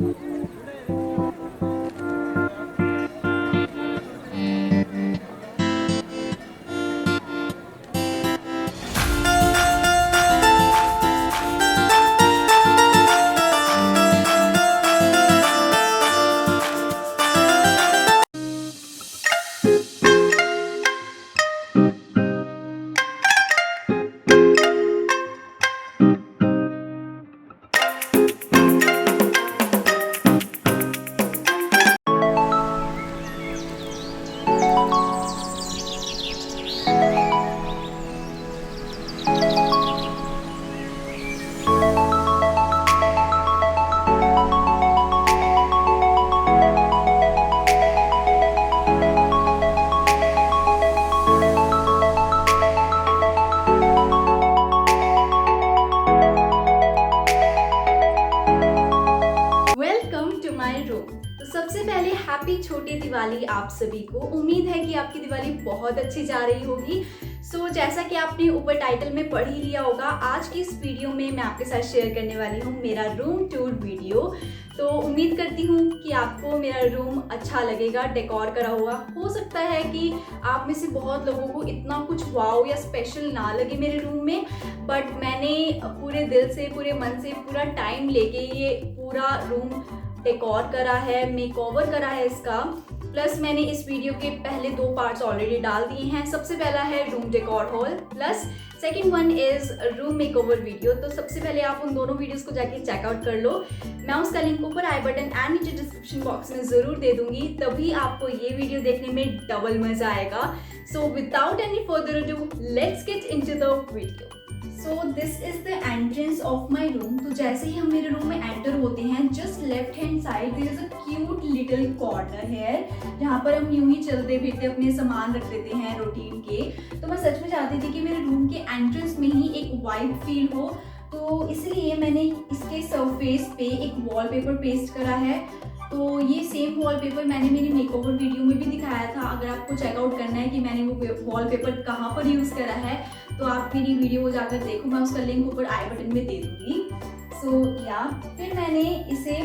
तो सबसे पहले हैप्पी छोटी दिवाली आप सभी को। उम्मीद है कि आपकी दिवाली बहुत अच्छी जा रही होगी। जैसा कि आपने ऊपर टाइटल में पढ़ ही लिया होगा, आज की इस वीडियो में मैं आपके साथ शेयर करने वाली हूँ मेरा रूम टूर वीडियो। तो उम्मीद करती हूँ कि आपको मेरा रूम अच्छा लगेगा, डेकोर करा हुआ। हो सकता है कि आप में से बहुत लोगों को इतना कुछ वाव या स्पेशल ना लगे मेरे रूम में, बट मैंने पूरे दिल से, पूरे मन से, पूरा टाइम लेके ये पूरा रूम डेकोर करा है, मेकओवर करा है इसका। प्लस मैंने इस वीडियो के पहले 2 पार्ट्स ऑलरेडी डाल दिए हैं। सबसे पहला है room decor hall, plus second one is room makeover video. तो सबसे पहले आप उन दोनों वीडियोस को जाके चेकआउट कर लो। मैं उसका लिंक ऊपर आई बटन एंड नीचे डिस्क्रिप्शन बॉक्स में ज़रूर दे दूंगी, तभी आपको ये वीडियो देखने में डबल मजा आएगा। So without any further ado, let's get into the video. So this is the entrance of my room. तो जैसे ही हम मेरे रूम में एंटर होते हैं, just left hand side there is a cute little corner है, जहाँ पर हम यूं ही चलते फिरते अपने सामान रख देते हैं रूटीन के। तो मैं सच में चाहती थी कि मेरे रूम के एंट्रेंस में ही एक वाइब फील हो, तो इसलिए मैंने इसके सरफेस पे एक वॉलपेपर पेस्ट करा है। तो ये सेम वॉलपेपर मैंने मेरी मेकओवर वीडियो में भी दिखाया था। अगर आपको चेकआउट करना है कि मैंने वो वॉलपेपर कहाँ पर यूज़ करा है, तो आप मेरी वीडियो को जाकर देखो, मैं उसका लिंक ऊपर आई बटन में दे दूँगी। या फिर मैंने इसे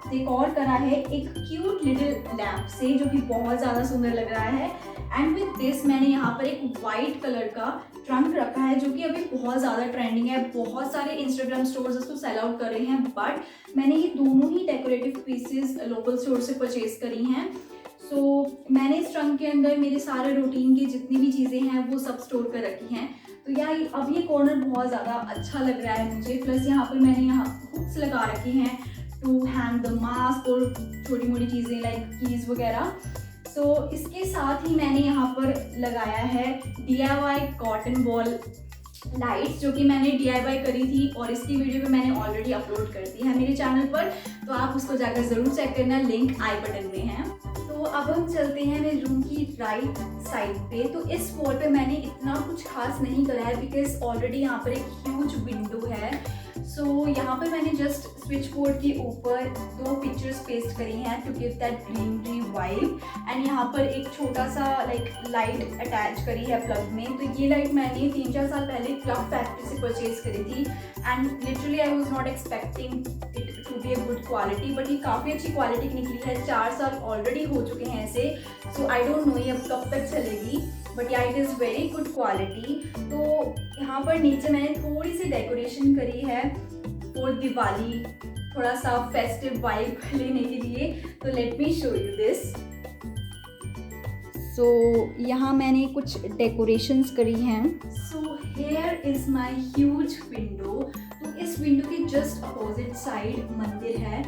डेकोर करा है एक क्यूट लिटिल लैम्प से, जो कि बहुत ज़्यादा सुंदर लग रहा है। एंड विद दिस मैंने यहाँ पर एक वाइट कलर का ट्रंक रखा है, जो कि अभी बहुत ज़्यादा ट्रेंडिंग है। बहुत सारे इंस्टाग्राम स्टोर्स इसको सेल आउट कर रहे हैं, बट मैंने ये दोनों ही डेकोरेटिव पीसेस लोकल स्टोर से परचेज करी हैं। मैंने इस ट्रंक के अंदर मेरे सारे रूटीन की जितनी भी चीज़ें हैं वो सब स्टोर कर रखी हैं। तो यार अब ये कॉर्नर बहुत ज़्यादा अच्छा लग रहा है मुझे। प्लस यहाँ पर मैंने यहाँ हुक्स लगा रखी हैं टू हैंग द मास्क और छोटी मोटी चीज़ें लाइक कीज वगैरह। इसके साथ ही मैंने यहाँ पर लगाया है DIY कॉटन बॉल लाइट्स, जो कि मैंने DIY करी थी और इसकी वीडियो भी मैंने ऑलरेडी अपलोड कर दी है मेरे चैनल पर, तो आप उसको जाकर ज़रूर चेक करना, लिंक आई बटन में है। तो अब हम चलते हैं मेरे रूम की राइट साइड पे। तो इस वॉल पे मैंने इतना कुछ खास नहीं करा है, बिकॉज ऑलरेडी यहाँ पर एक ह्यूज विंडो है। यहाँ पर मैंने जस्ट स्विच बोर्ड के ऊपर 2 पिक्चर्स पेस्ट करी हैं to give that greenery vibe. And यहाँ पर एक छोटा सा लाइट अटैच करी है प्लग में। तो ये लाइट मैंने 3-4 साल पहले क्लब फैक्ट्री से परचेज करी थी, and literally I was not expecting it to be a good quality, but ये काफ़ी अच्छी क्वालिटी की निकली है। 4 साल ऑलरेडी हो चुके हैं इसे। आई डोंट नो ये अब कब तक चलेगी, बट या it is very good quality. तो यहाँ पर नीचे मैंने थोड़ी सी डेकोरेशन करी है फॉर दिवाली, थोड़ा सा फेस्टिव वाइब लेने के लिए। तो late me show you this. यहाँ मैंने कुछ डेकोरेशंस करी हैं। Here is my huge window. तो इस विंडो के जस्ट अपोजिट साइड मंदिर है।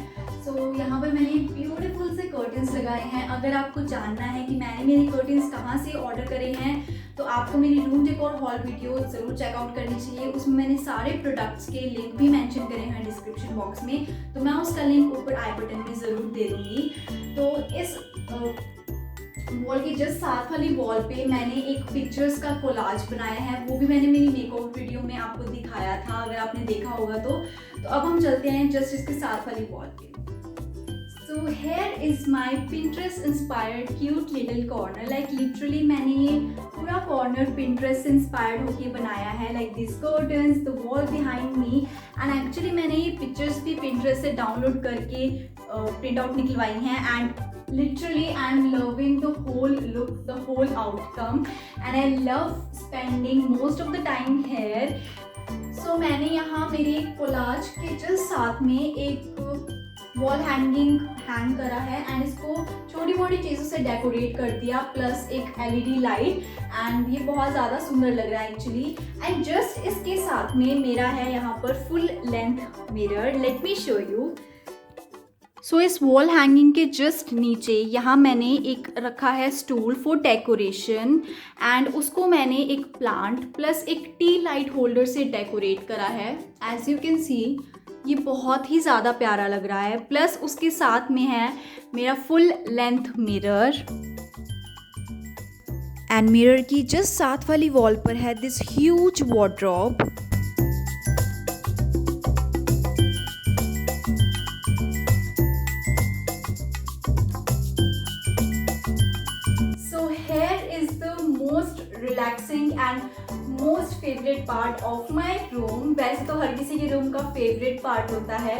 यहाँ पर मैंने ब्यूटीफुल से कर्टन्स लगाए हैं। अगर आपको जानना है कि मैंने मेरी कर्टन्स कहाँ से ऑर्डर करे हैं, तो आपको मेरी रूम डेकोर हॉल वीडियो ज़रूर चेकआउट करनी चाहिए। उसमें मैंने सारे प्रोडक्ट्स के लिंक भी मेंशन करे हैं डिस्क्रिप्शन बॉक्स में, तो मैं उसका लिंक ऊपर आई बटन में ज़रूर दे दूँगी। तो इस वॉल के जस्ट साथ वाली वॉल पे मैंने एक पिक्चर्स का कोलाज बनाया है, वो भी मैंने मेरी मेकओवर वीडियो में आपको दिखाया था, अगर आपने देखा होगा तो। अब हम चलते हैं जस्ट इसके साथ वाली वॉल पे। So here is my Pinterest inspired cute little corner. Like literally मैंने ये पूरा corner Pinterest inspired होके बनाया है. Like these curtains, the wall behind me, and actually मैंने ये pictures भी Pinterest से download करके print out निकलवाई हैं. And literally I'm loving the whole look, the whole outcome, and I love spending most of the time here. So मैंने यहाँ मेरे एक कोलाज के जस्ट साथ में एक वॉल हैंगिंग हैंग करा है एंड इसको छोटी मोटी चीज़ों से डेकोरेट कर दिया, प्लस एक एलईडी लाइट, एंड ये बहुत ज़्यादा सुंदर लग रहा है एक्चुअली. एंड जस्ट इसके साथ में मेरा है यहाँ पर full length mirror. Let me show you. So इस वॉल हैंगिंग के जस्ट नीचे यहाँ मैंने एक रखा है स्टूल फॉर डेकोरेशन, एंड उसको मैंने एक प्लांट प्लस एक टी लाइट होल्डर से डेकोरेट करा है. एज यू कैन सी ये बहुत ही ज़्यादा प्यारा लग रहा है. प्लस उसके साथ में है मेरा full length mirror, and mirror की जस्ट साथ वाली वॉल पर है this huge wardrobe. Relaxing and most favourite part of my room. वैसे तो हर किसी के रूम का फेवरेट पार्ट होता है.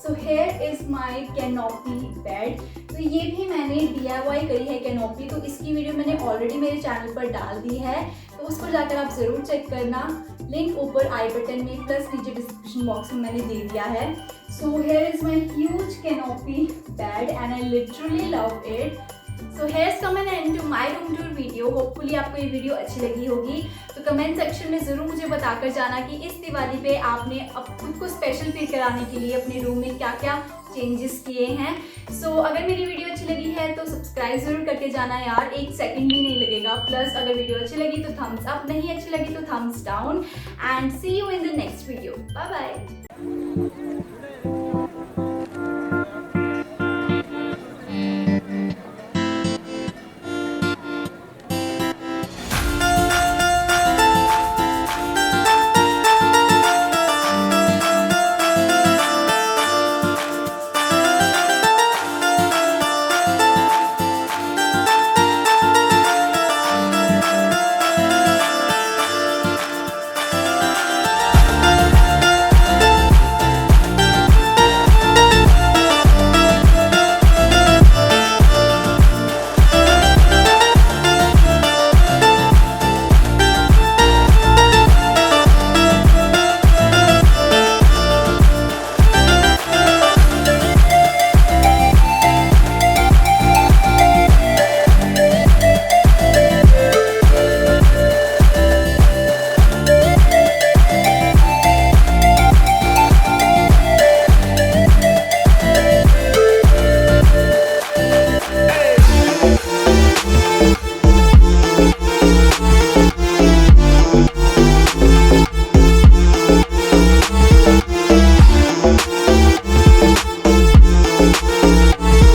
So here is my canopy bed. तो ये भी मैंने DIY करी है कैनोपी, तो इसकी वीडियो मैंने ऑलरेडी मेरे चैनल पर डाल दी है, तो उसको जाकर आप ज़रूर चेक करना. लिंक ऊपर आई बटन में प्लस नीचे डिस्क्रिप्शन बॉक्स में मैंने दे दिया है. So here is my huge canopy bed and I literally love it. So here's come an end to my room tour video. Hopefully आपको ये वीडियो अच्छी लगी होगी. तो कमेंट सेक्शन में ज़रूर मुझे बताकर जाना कि इस दिवाली पे आपने अब खुद को स्पेशल फील कराने के लिए अपने रूम में क्या क्या चेंजेस किए हैं. सो अगर मेरी वीडियो अच्छी लगी है तो सब्सक्राइब ज़रूर करके जाना यार, एक सेकंड भी नहीं लगेगा. प्लस अगर वीडियो अच्छी लगी तो थम्स अप, नहीं अच्छी लगी तो thumbs down. And see you in the next video. Bye bye.